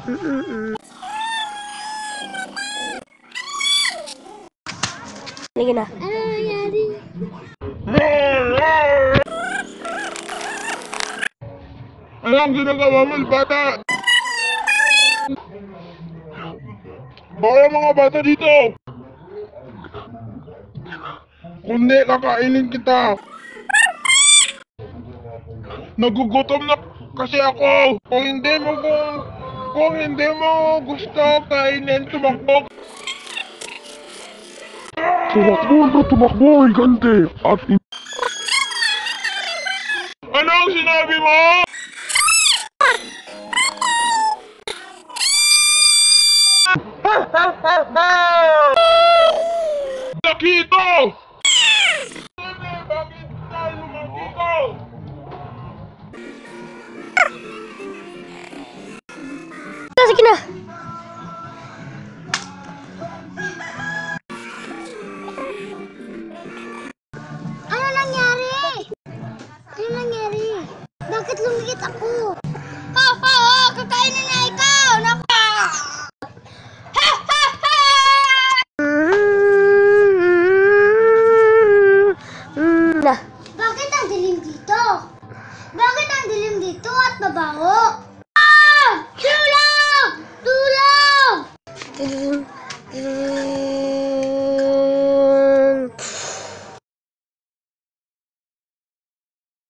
Sige na. Ano nangyari? Ano ang ginagawa mo, bata? Bawal mga bata dito! Kundi, kakainin kita! Nagugutom na kasi ako! Kung hindi mo gusto kainin, tumakbo! Tumakbo, higante! Anong sinabi mo? Nakito! Bakit tayo lumakito? Sige na. Ano nangyari? Ano nangyari? Bakit lumikit ako? Kakainin na ikaw! Naka! Na. Bakit ang dilim dito? Bakit ang dilim dito at mabaho? Tulong! Tulong!